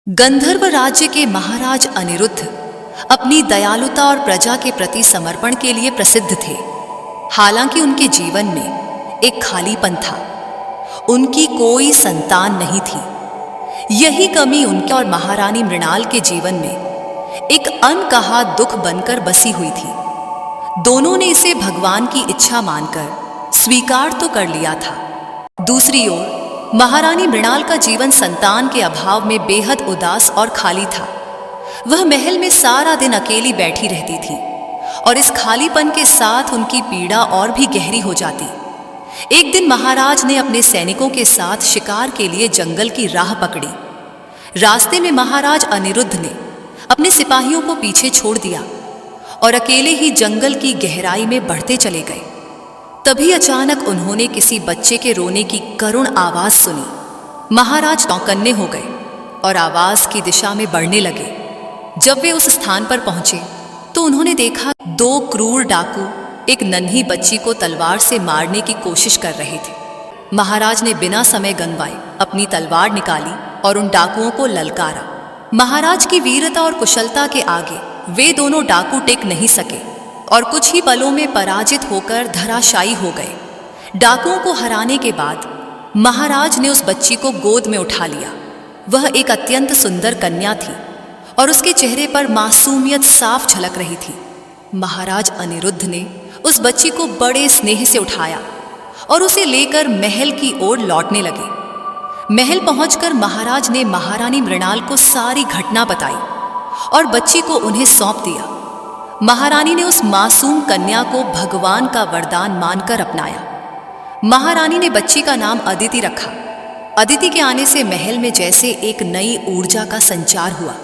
गंधर्व राज्य के महाराज अनिरुद्ध अपनी दयालुता और प्रजा के प्रति समर्पण के लिए प्रसिद्ध थे। हालांकि उनके जीवन में एक खालीपन था। उनकी कोई संतान नहीं थी। यही कमी उनके और महारानी मृणाल के जीवन में एक अनकहा दुख बनकर बसी हुई थी। दोनों ने इसे भगवान की इच्छा मानकर स्वीकार तो कर लिया था। दूसरी ओर महारानी मृणाल का जीवन संतान के अभाव में बेहद उदास और खाली था। वह महल में सारा दिन अकेली बैठी रहती थी और इस खालीपन के साथ उनकी पीड़ा और भी गहरी हो जाती। एक दिन महाराज ने अपने सैनिकों के साथ शिकार के लिए जंगल की राह पकड़ी। रास्ते में महाराज अनिरुद्ध ने अपने सिपाहियों को पीछे छोड़ दिया और अकेले ही जंगल की गहराई में बढ़ते चले गए। तभी अचानक उन्होंने किसी बच्चे के रोने की करुण आवाज सुनी। महाराज चौकन्ने हो गए और आवाज की दिशा में बढ़ने लगे। जब वे उस स्थान पर पहुंचे तो उन्होंने देखा 2 क्रूर डाकू एक नन्ही बच्ची को तलवार से मारने की कोशिश कर रहे थे। महाराज ने बिना समय गंवाए अपनी तलवार निकाली और उन डाकुओं को ललकारा। महाराज की वीरता और कुशलता के आगे वे दोनों डाकू टिक नहीं सके और कुछ ही पलों में पराजित होकर धराशायी हो गए। डाकुओं को हराने के बाद महाराज ने उस बच्ची को गोद में उठा लिया। वह एक अत्यंत सुंदर कन्या थी और उसके चेहरे पर मासूमियत साफ झलक रही थी। महाराज अनिरुद्ध ने उस बच्ची को बड़े स्नेह से उठाया और उसे लेकर महल की ओर लौटने लगे। महल पहुंचकर महाराज ने महारानी मृणाल को सारी घटना बताई और बच्ची को उन्हें सौंप दिया। महारानी ने उस मासूम कन्या को भगवान का वरदान मानकर अपनाया। महारानी ने बच्ची का नाम अदिति रखा। अदिति के आने से महल में जैसे एक नई ऊर्जा का संचार हुआ।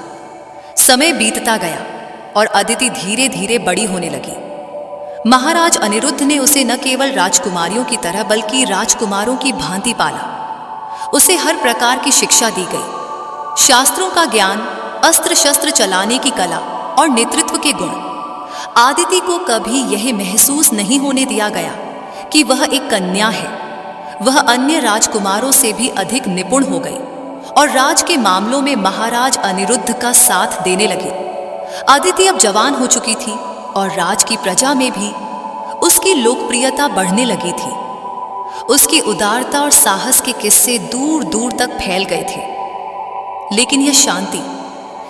समय बीतता गया और अदिति धीरे धीरे बड़ी होने लगी। महाराज अनिरुद्ध ने उसे न केवल राजकुमारियों की तरह बल्कि राजकुमारों की भांति पाला। उसे हर प्रकार की शिक्षा दी गई। शास्त्रों का ज्ञान, अस्त्र शस्त्र चलाने की कला और नेतृत्व के गुण। आदिति को कभी यह महसूस नहीं होने दिया गया कि वह एक कन्या है। वह अन्य राजकुमारों से भी अधिक निपुण हो गई और राज के मामलों में महाराज अनिरुद्ध का साथ देने लगी। आदिति अब जवान हो चुकी थी और राज की प्रजा में भी उसकी लोकप्रियता बढ़ने लगी थी। उसकी उदारता और साहस के किस्से दूर दूर तक फैल गए थे। लेकिन यह शांति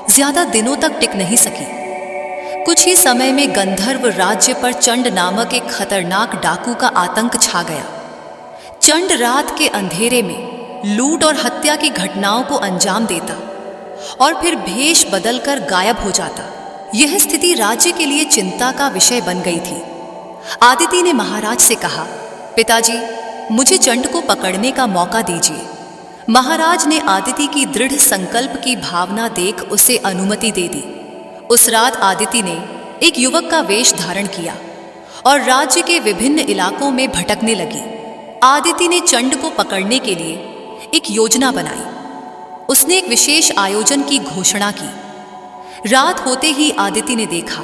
ज्यादा दिनों तक टिक नहीं सकी। कुछ ही समय में गंधर्व राज्य पर चंड नामक एक खतरनाक डाकू का आतंक छा गया। चंड रात के अंधेरे में लूट और हत्या की घटनाओं को अंजाम देता और फिर भेष बदलकर गायब हो जाता। यह स्थिति राज्य के लिए चिंता का विषय बन गई थी। आदिति ने महाराज से कहा, पिताजी, मुझे चंड को पकड़ने का मौका दीजिए। महाराज ने आदिति की दृढ़ संकल्प की भावना देख उसे अनुमति दे दी। उस रात आदिति ने एक युवक का वेश धारण किया और राज्य के विभिन्न इलाकों में भटकने लगी। आदिति ने चंड को पकड़ने के लिए एक योजना बनाई। उसने एक विशेष आयोजन की घोषणा की। रात होते ही आदिति ने देखा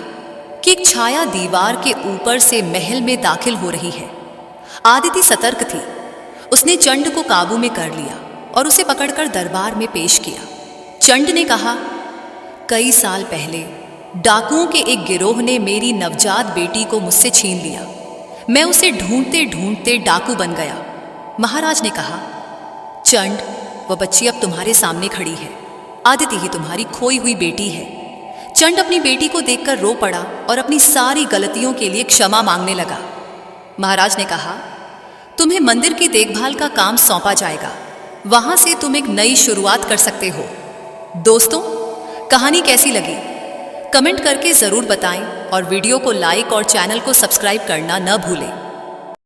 कि एक छाया दीवार के ऊपर से महल में दाखिल हो रही है। आदिति सतर्क थी। उसने चंड को काबू में कर लिया और उसे पकड़कर दरबार में पेश किया। चंड ने कहा, कई साल पहले डाकुओं के एक गिरोह ने मेरी नवजात बेटी को मुझसे छीन लिया। मैं उसे ढूंढते ढूंढते डाकू बन गया। महाराज ने कहा, चंड, वह बच्ची अब तुम्हारे सामने खड़ी है। आदिति ही तुम्हारी खोई हुई बेटी है। चंड अपनी बेटी को देखकर रो पड़ा और अपनी सारी गलतियों के लिए क्षमा मांगने लगा। महाराज ने कहा, तुम्हें मंदिर की देखभाल का काम सौंपा जाएगा। वहां से तुम एक नई शुरुआत कर सकते हो। दोस्तों, कहानी कैसी लगी कमेंट करके जरूर बताएं और वीडियो को लाइक और चैनल को सब्सक्राइब करना न भूलें।